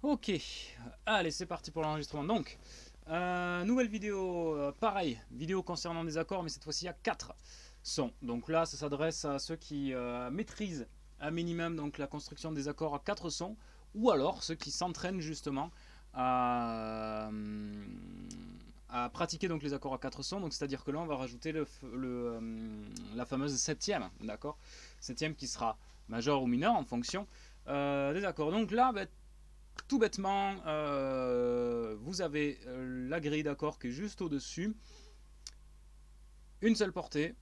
Ok, allez c'est parti pour l'enregistrement. Donc, nouvelle vidéo, pareil, vidéo concernant des accords, mais cette fois-ci il y a 4 sons. Donc là, ça s'adresse à ceux qui maîtrisent un minimum donc, la construction des accords à 4 sons, ou alors ceux qui s'entraînent justement à pratiquer donc les accords à 4 sons. Donc c'est-à-dire que là, on va rajouter la fameuse septième, d'accord, septième qui sera majeur ou mineur en fonction des accords. Donc là, tout bêtement, vous avez la grille d'accords qui est juste au-dessus. Une seule portée.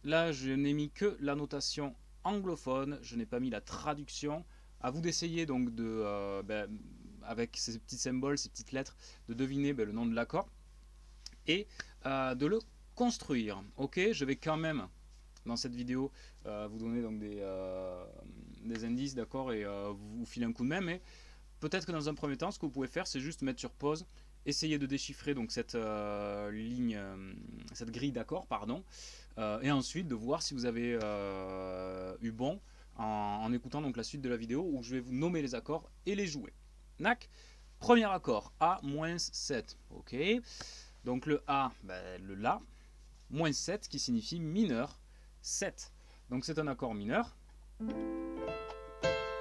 Là, je n'ai mis que la notation anglophone. Je n'ai pas mis la traduction. À vous d'essayer donc avec ces petits symboles, ces petites lettres, de deviner le nom de l'accord et de le construire. Ok, je vais quand même dans cette vidéo vous donner donc des indices, d'accord, et vous filer un coup de main, mais peut-être que dans un premier temps, ce que vous pouvez faire, c'est juste mettre sur pause, essayer de déchiffrer donc cette cette grille d'accords, pardon, et ensuite de voir si vous avez eu bon en écoutant donc la suite de la vidéo où je vais vous nommer les accords et les jouer. Nac. Premier accord, A-7. Ok. Donc le A, le La, moins 7 qui signifie mineur 7. Donc c'est un accord mineur.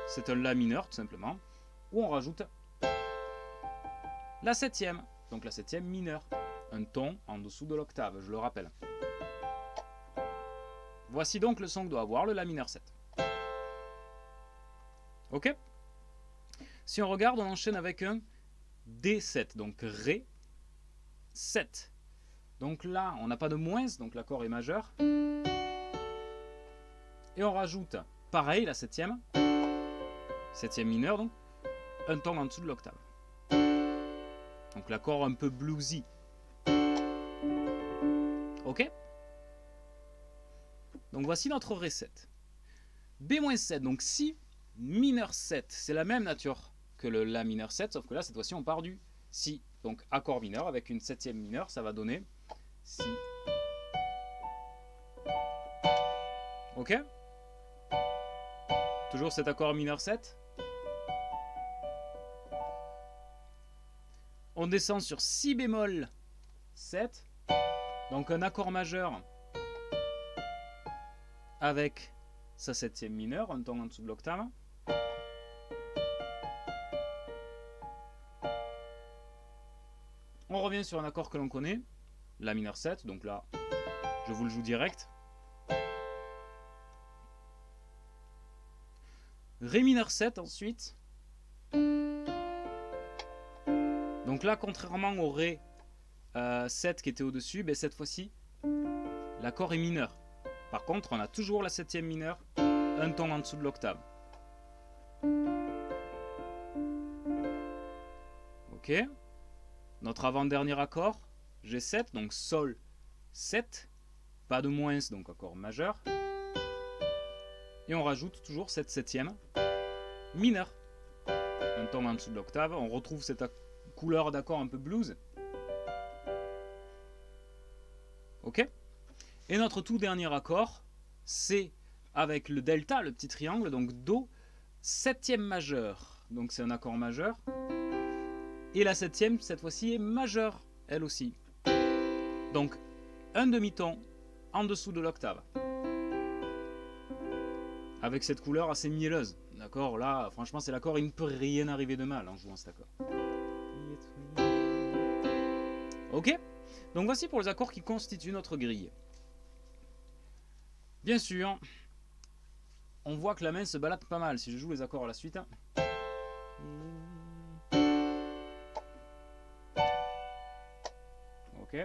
C'est un La mineur tout simplement. Où on rajoute la septième, donc la septième mineure, un ton en dessous de l'octave, je le rappelle. Voici donc le son que doit avoir le La mineur 7. Ok. Si on regarde, on enchaîne avec un D7, donc Ré 7. Donc là, on n'a pas de moins, donc l'accord est majeur. Et on rajoute, pareil, la septième mineure, donc un ton en dessous de l'octave. Donc l'accord un peu bluesy. Ok. Donc voici notre Ré 7. B-7, donc Si mineur 7, c'est la même nature que le La mineur 7, sauf que là, cette fois-ci, on part du Si. Donc accord mineur avec une septième mineure, ça va donner Si. Ok. Toujours cet accord mineur 7. On descend sur Si bémol 7, donc un accord majeur avec sa septième mineure, un ton en dessous de l'octave. On revient sur un accord que l'on connaît, La mineur 7, donc là, je vous le joue direct. Ré mineur 7 ensuite. Donc là, contrairement au Ré 7 qui était au-dessus, cette fois-ci, l'accord est mineur. Par contre, on a toujours la septième mineure, un ton en dessous de l'octave. Ok. Notre avant-dernier accord, G7, donc Sol 7, pas de moins, donc accord majeur. Et on rajoute toujours cette septième mineure, un ton en dessous de l'octave. On retrouve cette couleur d'accord un peu blues. Ok. Et notre tout dernier accord, c'est avec le delta, le petit triangle, donc Do, septième majeur. Donc c'est un accord majeur. Et la septième, cette fois-ci, est majeure, elle aussi. Donc un demi-ton en dessous de l'octave. Avec cette couleur assez mielleuse. D'accord, là, franchement, c'est l'accord, il ne peut rien arriver de mal en jouant cet accord. Ok. Donc voici pour les accords qui constituent notre grille. Bien sûr, on voit que la main se balade pas mal si je joue les accords à la suite. Ok.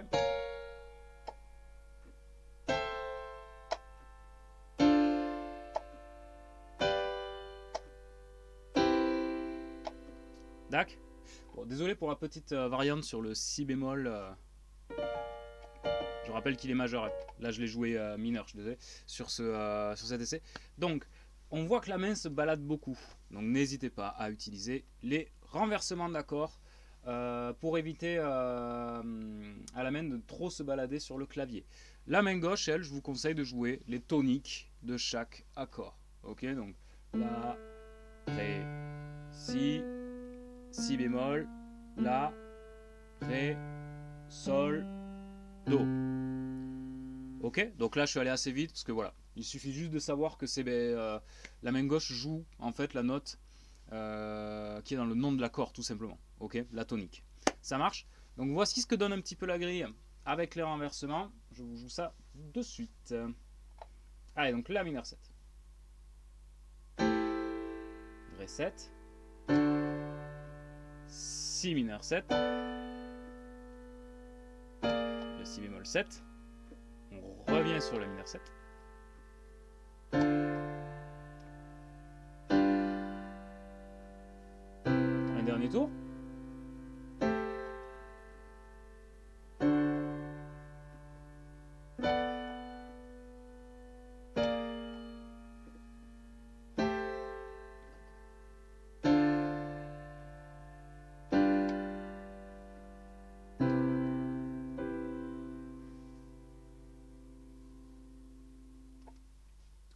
Dac. Bon, désolé pour la petite variante sur le Si bémol. Je rappelle qu'il est majeur. Là, je l'ai joué mineur, je suis désolé, sur cet essai. Donc, on voit que la main se balade beaucoup. Donc, n'hésitez pas à utiliser les renversements d'accords pour éviter à la main de trop se balader sur le clavier. La main gauche, elle, je vous conseille de jouer les toniques de chaque accord. Ok, donc La, Ré, Si, si bémol, la, ré, sol, do. Ok, donc là je suis allé assez vite parce que voilà, il suffit juste de savoir que c'est la main gauche joue en fait la note qui est dans le nom de l'accord tout simplement. Ok, la tonique. Ça marche. Donc voici ce que donne un petit peu la grille avec les renversements. Je vous joue ça de suite. Allez, donc la mineur 7. Ré 7. Si mineur 7. Le si bémol 7. On revient sur le mineur 7. Un dernier tour.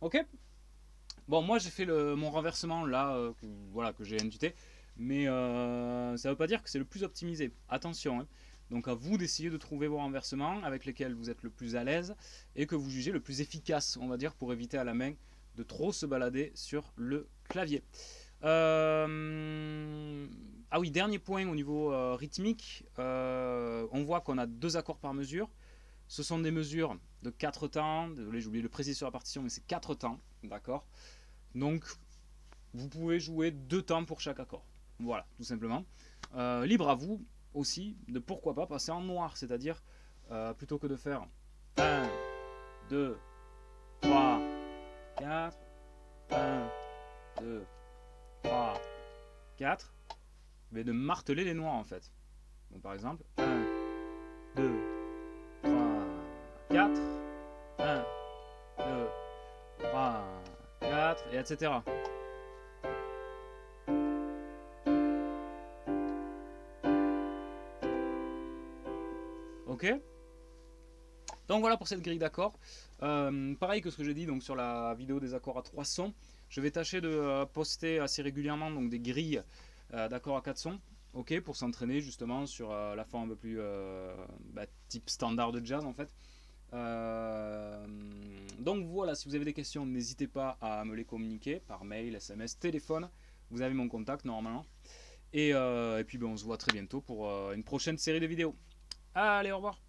Ok. Bon, moi j'ai fait mon renversement là, voilà, que j'ai intuité, mais ça ne veut pas dire que c'est le plus optimisé. Attention, hein. Donc à vous d'essayer de trouver vos renversements avec lesquels vous êtes le plus à l'aise et que vous jugez le plus efficace, on va dire, pour éviter à la main de trop se balader sur le clavier. Ah oui, dernier point au niveau rythmique, on voit qu'on a 2 accords par mesure. Ce sont des mesures de 4 temps. Désolé, j'ai oublié de le préciser sur la partition, mais c'est 4 temps, d'accord. Donc, vous pouvez jouer 2 temps pour chaque accord. Voilà, tout simplement. Libre à vous aussi de pourquoi pas passer en noir, c'est-à-dire plutôt que de faire 1, 2, 3, 4, 1, 2, 3, 4, mais de marteler les noirs en fait. Donc par exemple, 1, 2, 3, 4, 1, 2, 3, 4, et etc. Ok. Donc voilà pour cette grille d'accords. Pareil que ce que j'ai dit donc sur la vidéo des accords à 3 sons, je vais tâcher de poster assez régulièrement donc des grilles d'accords à 4 sons, ok, pour s'entraîner justement sur la forme un peu plus type standard de jazz en fait. Donc voilà, si vous avez des questions, n'hésitez pas à me les communiquer par mail, SMS, téléphone. Vous avez mon contact normalement. Et puis on se voit très bientôt pour une prochaine série de vidéos. Allez, au revoir.